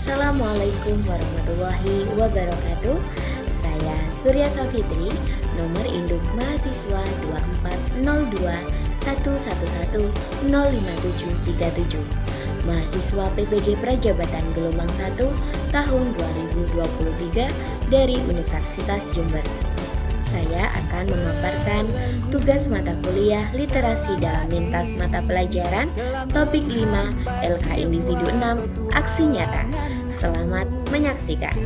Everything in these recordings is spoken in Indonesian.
Assalamualaikum warahmatullahi wabarakatuh. Saya Surya Safitri, nomor induk mahasiswa 2402111105737, mahasiswa PPG Prajabatan Gelombang 1 tahun 2023 dari Universitas Jember. Saya akan memaparkan tugas mata kuliah literasi dalam lintas mata pelajaran topik 5 LK Individu 6 Aksi Nyata. Selamat menyaksikan.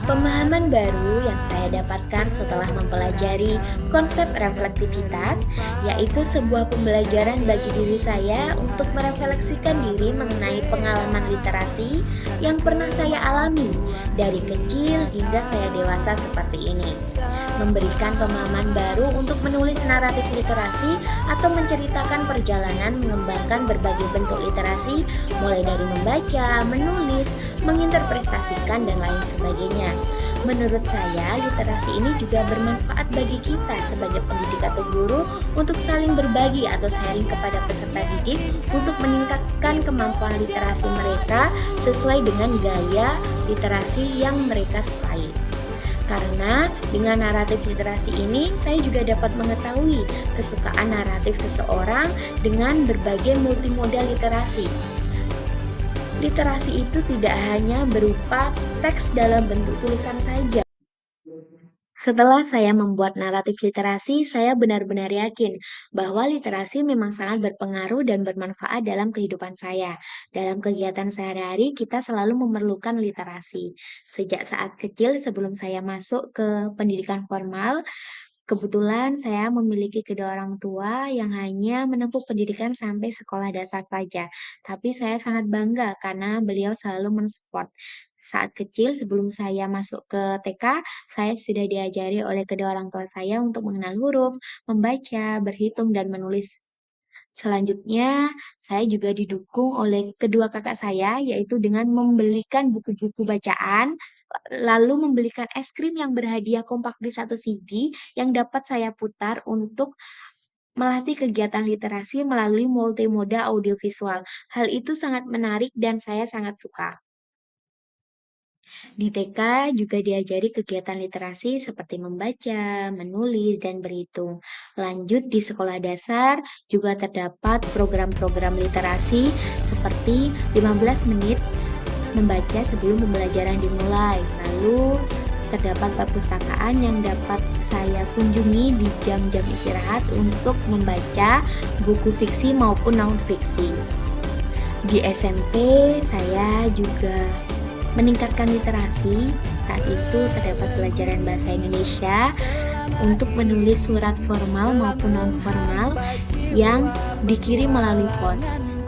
Pemahaman baru yang saya dapatkan setelah mempelajari konsep reflektivitas, yaitu sebuah pembelajaran bagi diri saya untuk merefleksikan diri mengenai pengalaman literasi yang pernah saya alami dari kecil hingga saya dewasa seperti ini. Memberikan pemahaman baru untuk menulis naratif literasi atau menceritakan perjalanan mengembangkan berbagai bentuk literasi, mulai dari membaca, menulis, menginterpretasikan, dan lain sebagainya. Menurut saya, literasi ini juga bermanfaat bagi kita sebagai pendidik atau guru untuk saling berbagi atau sharing kepada peserta didik untuk meningkatkan kemampuan literasi mereka sesuai dengan gaya literasi yang mereka sukai. Karena dengan naratif literasi ini, saya juga dapat mengetahui kesukaan naratif seseorang dengan berbagai multimodal literasi. Literasi itu tidak hanya berupa teks dalam bentuk tulisan saja. Setelah saya membuat naratif literasi, saya benar-benar yakin bahwa literasi memang sangat berpengaruh dan bermanfaat dalam kehidupan saya. Dalam kegiatan sehari-hari, kita selalu memerlukan literasi. Sejak saat kecil, sebelum saya masuk ke pendidikan formal, kebetulan saya memiliki kedua orang tua yang hanya menempuh pendidikan sampai sekolah dasar saja. Tapi saya sangat bangga karena beliau selalu mensupport. Saat kecil sebelum saya masuk ke TK, saya sudah diajari oleh kedua orang tua saya untuk mengenal huruf, membaca, berhitung, dan menulis. Selanjutnya, saya juga didukung oleh kedua kakak saya, yaitu dengan membelikan buku-buku bacaan, lalu membelikan es krim yang berhadiah kompak di satu CD yang dapat saya putar untuk melatih kegiatan literasi melalui multimoda audiovisual. Hal itu sangat menarik dan saya sangat suka. Di TK juga diajari kegiatan literasi seperti membaca, menulis, dan berhitung. Lanjut di sekolah dasar juga terdapat program-program literasi seperti 15 menit membaca sebelum pembelajaran dimulai. Lalu terdapat perpustakaan yang dapat saya kunjungi di jam-jam istirahat untuk membaca buku fiksi maupun non-fiksi. Di SMP saya juga meningkatkan literasi. Saat itu terdapat pelajaran bahasa Indonesia untuk menulis surat formal maupun non-formal yang dikirim melalui pos.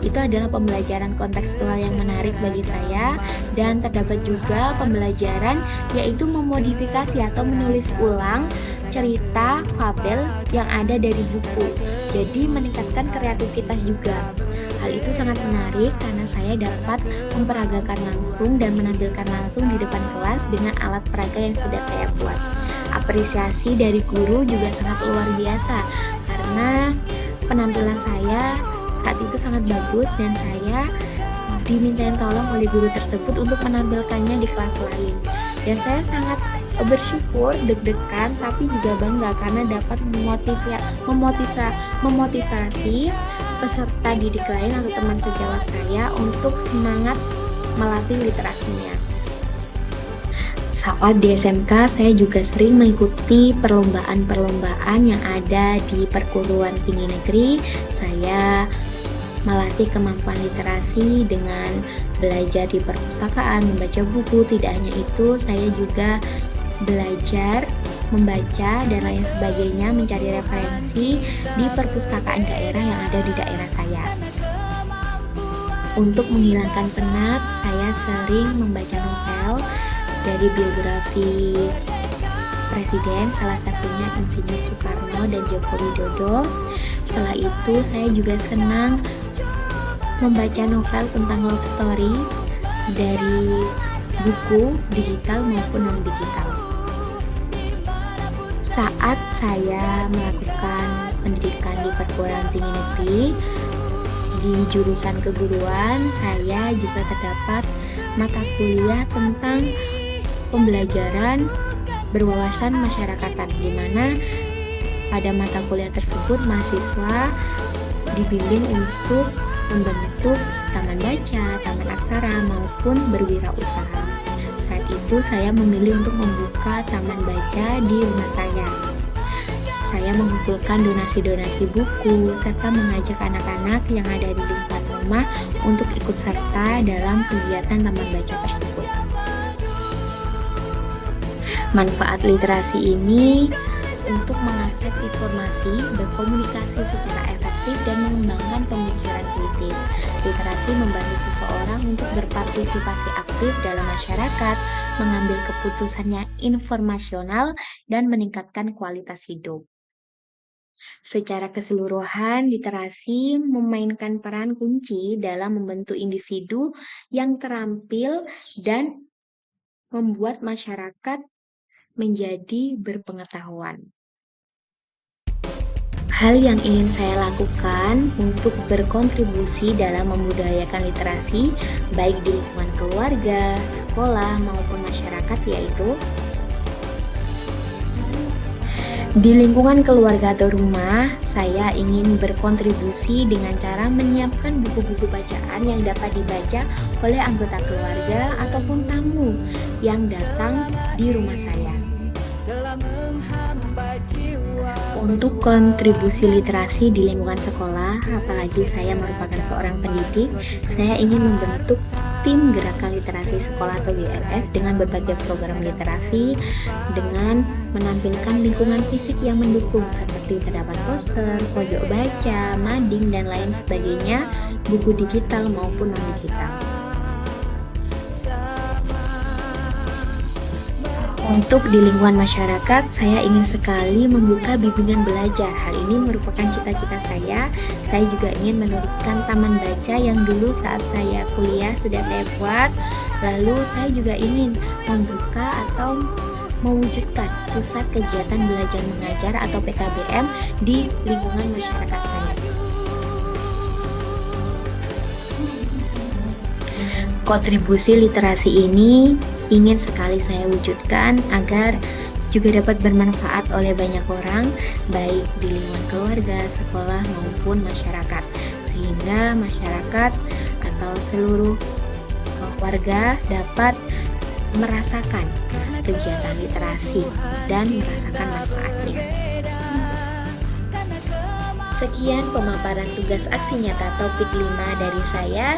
Itu adalah pembelajaran kontekstual yang menarik bagi saya, dan terdapat juga pembelajaran yaitu memodifikasi atau menulis ulang cerita fabel yang ada dari buku. Jadi meningkatkan kreativitas juga. Hal itu sangat menarik karena saya dapat memperagakan langsung dan menampilkan langsung di depan kelas dengan alat peraga yang sudah saya buat. Apresiasi dari guru juga sangat luar biasa karena penampilan saya saat itu sangat bagus dan saya dimintain tolong oleh guru tersebut untuk menampilkannya di kelas lain. Dan saya sangat bersyukur, deg-degan, tapi juga bangga karena dapat memotivasi peserta didik lain atau teman sejawat saya untuk semangat melatih literasinya. Saat di SMK, saya juga sering mengikuti perlombaan-perlombaan yang ada di perguruan tinggi negeri. Saya melatih kemampuan literasi dengan belajar di perpustakaan, membaca buku. Tidak hanya itu, saya juga belajar membaca dan lain sebagainya, mencari referensi di perpustakaan daerah yang ada di daerah saya. Untuk menghilangkan penat, saya sering membaca novel dari biografi Presiden, salah satunya Insinyur Soekarno dan Joko Widodo. Setelah itu, saya juga senang membaca novel tentang love story dari buku digital maupun non-digital. Saat saya melakukan pendidikan di perguruan tinggi negeri, Di jurusan keguruan, saya juga terdapat mata kuliah tentang pembelajaran berwawasan masyarakatan, di mana pada mata kuliah tersebut mahasiswa dibimbing untuk membentuk taman baca, taman aksara, maupun berwirausaha. Saat itu saya memilih untuk membuka taman baca di rumah saya. Saya mengumpulkan donasi-donasi buku, serta mengajak anak-anak yang ada di lingkungan rumah untuk ikut serta dalam kegiatan taman baca tersebut. Manfaat literasi ini untuk mengakses informasi, berkomunikasi secara efektif, dan mengembangkan pemikiran kritis. Literasi membantu seseorang untuk berpartisipasi aktif dalam masyarakat, mengambil keputusan yang informasional, dan meningkatkan kualitas hidup. Secara keseluruhan, literasi memainkan peran kunci dalam membentuk individu yang terampil dan membuat masyarakat menjadi berpengetahuan. Hal yang ingin saya lakukan untuk berkontribusi dalam membudayakan literasi, baik di lingkungan keluarga, sekolah, maupun masyarakat, yaitu di lingkungan keluarga atau rumah, saya ingin berkontribusi dengan cara menyiapkan buku-buku bacaan yang dapat dibaca oleh anggota keluarga ataupun tamu yang datang di rumah saya. Untuk kontribusi literasi di lingkungan sekolah, apalagi saya merupakan seorang pendidik, saya ingin membentuk tim gerakan literasi sekolah atau GLS dengan berbagai program literasi, dengan menampilkan lingkungan fisik yang mendukung seperti terdapat poster, pojok baca, mading, dan lain sebagainya, buku digital maupun non-digital. Untuk di lingkungan masyarakat, saya ingin sekali membuka bimbingan belajar. Hal ini merupakan cita-cita saya. Saya juga ingin meneruskan taman baca yang dulu saat saya kuliah sudah saya buat. Lalu saya juga ingin membuka atau mewujudkan pusat kegiatan belajar mengajar atau PKBM di lingkungan masyarakat saya. Kontribusi literasi ini ingin sekali saya wujudkan agar juga dapat bermanfaat oleh banyak orang, baik di lingkungan keluarga, sekolah, maupun masyarakat, sehingga masyarakat atau seluruh warga dapat merasakan kegiatan literasi dan merasakan manfaatnya. Sekian pemaparan tugas aksi nyata topik 5 dari saya.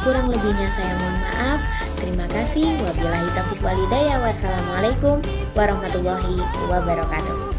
Kurang lebihnya saya mohon maaf. Terima kasih. Wabillahi taufiq walhidayah. Wassalamualaikum warahmatullahi wabarakatuh.